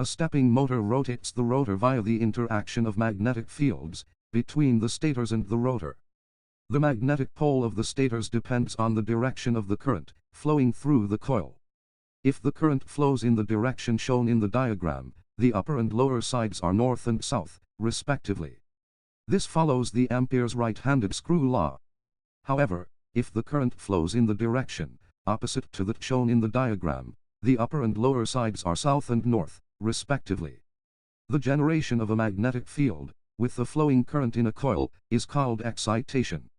A stepping motor rotates the rotor via the interaction of magnetic fields between the stators and the rotor. The magnetic pole of the stators depends on the direction of the current flowing through the coil. If the current flows in the direction shown in the diagram, the upper and lower sides are north and south, respectively. This follows the Ampere's right-handed screw law. However, if the current flows in the direction opposite to that shown in the diagram, the upper and lower sides are south and north, respectively. The generation of a magnetic field with the flowing current in a coil is called excitation.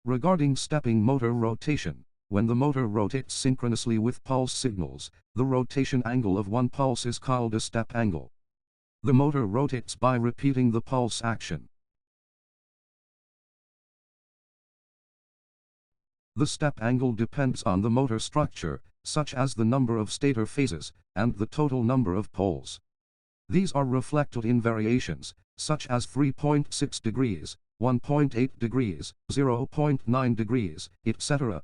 Regarding stepping motor rotation, when the motor rotates synchronously with pulse signals, the rotation angle of one pulse is called a step angle. The motor rotates by repeating the pulse action. The step angle depends on the motor structure, such as the number of stator phases and the total number of poles. These are reflected in variations, such as 3.6 degrees, 1.8 degrees, 0.9 degrees, etc.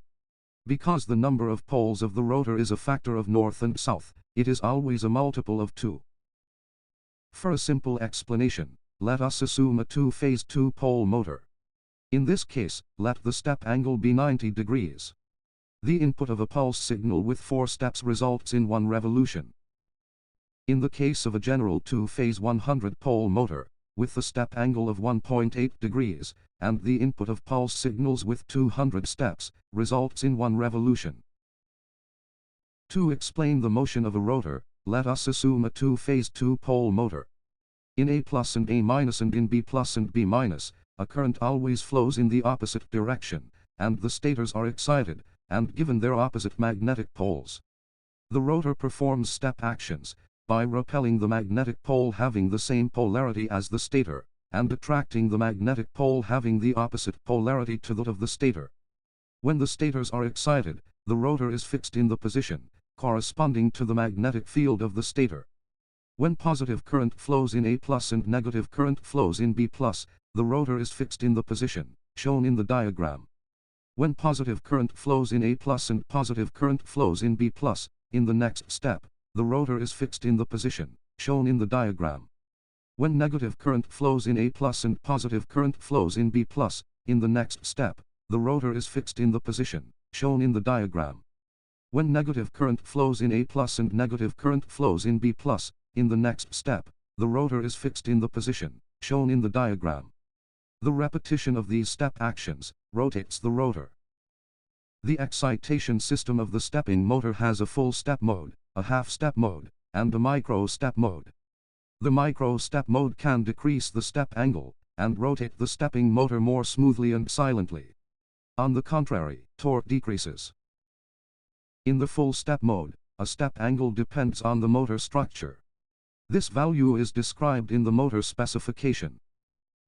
Because the number of poles of the rotor is a factor of north and south, it is always a multiple of 2. For a simple explanation, let us assume a two-phase two-pole motor. In this case, let the step angle be 90 degrees. The input of a pulse signal with 4 steps results in 1 revolution. In the case of a general two-phase 100-pole motor, with the step angle of 1.8 degrees, and the input of pulse signals with 200 steps, results in 1 revolution. To explain the motion of a rotor, let us assume a two-phase two-pole motor. In A plus and A minus and in B plus and B minus, a current always flows in the opposite direction, and the stators are excited, and given their opposite magnetic poles. The rotor performs step actions by repelling the magnetic pole having the same polarity as the stator, and attracting the magnetic pole having the opposite polarity to that of the stator. When the stators are excited, the rotor is fixed in the position corresponding to the magnetic field of the stator. When positive current flows in A plus and negative current flows in B plus, the rotor is fixed in the position shown in the diagram. When positive current flows in A plus and positive current flows in B plus, in the next step, the rotor is fixed in the position shown in the diagram. When negative current flows in A plus and positive current flows in B plus, in the next step, the rotor is fixed in the position shown in the diagram. When negative current flows in A plus and negative current flows in B plus, in the next step, the rotor is fixed in the position shown in the diagram. The repetition of these step actions rotates the rotor. The excitation system of the stepping motor has a full step mode, a half step mode, and a micro step mode. The micro step mode can decrease the step angle and rotate the stepping motor more smoothly and silently. On the contrary, torque decreases. In the full step mode, a step angle depends on the motor structure. This value is described in the motor specification.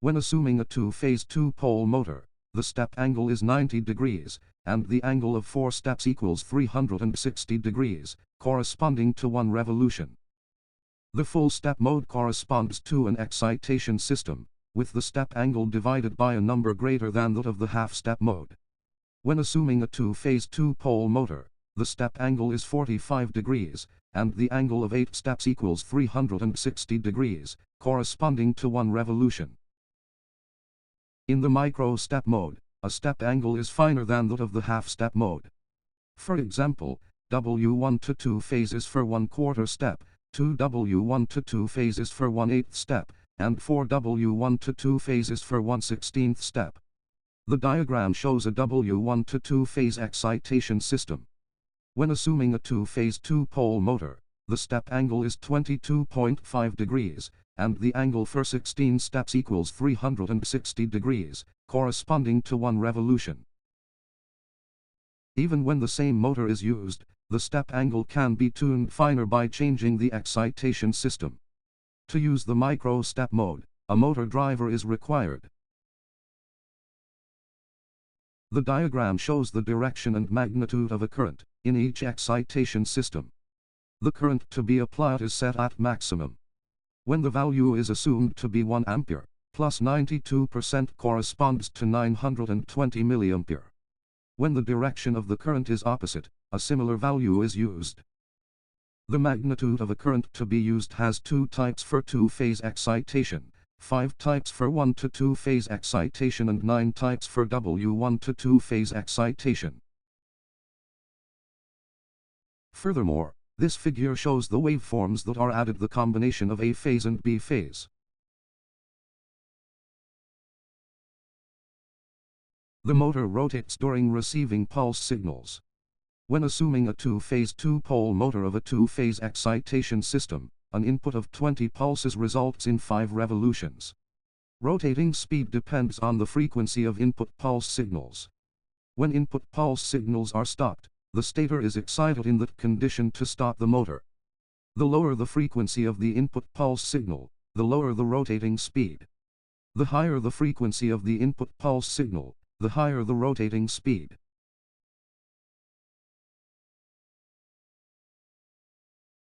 When assuming a two-phase two-pole motor, the step angle is 90 degrees, and the angle of 4 steps equals 360 degrees, corresponding to 1 revolution. The full step mode corresponds to an excitation system, with the step angle divided by a number greater than that of the half-step mode. When assuming a two-phase two-pole motor, the step angle is 45 degrees, and the angle of 8 steps equals 360 degrees, corresponding to 1 revolution. In the micro step mode, a step angle is finer than that of the half-step mode. For example, W1 to 2 phases for 1/4 step, 2W1 to 2 phases for 1/8 step, and 4W1 to 2 phases for 1/16 step. The diagram shows a W1 to 2 phase excitation system. When assuming a two-phase two-pole motor, the step angle is 22.5 degrees, and the angle for 16 steps equals 360 degrees, corresponding to 1 revolution. Even when the same motor is used, the step angle can be tuned finer by changing the excitation system. To use the micro step mode, a motor driver is required. The diagram shows the direction and magnitude of a current in each excitation system. The current to be applied is set at maximum. When the value is assumed to be 1 ampere, plus 92% corresponds to 920 milliampere. When the direction of the current is opposite, a similar value is used. The magnitude of a current to be used has 2 types for 2-phase excitation, 5 types for 1 to 2-phase excitation and 9 types for W1 to 2-phase excitation. Furthermore, this figure shows the waveforms that are added the combination of A phase and B phase. The motor rotates during receiving pulse signals. When assuming a 2-phase 2-pole motor of a 2-phase excitation system, an input of 20 pulses results in 5 revolutions. Rotating speed depends on the frequency of input pulse signals. When input pulse signals are stopped, the stator is excited in that condition to start the motor. The lower the frequency of the input pulse signal, the lower the rotating speed. The higher the frequency of the input pulse signal, the higher the rotating speed.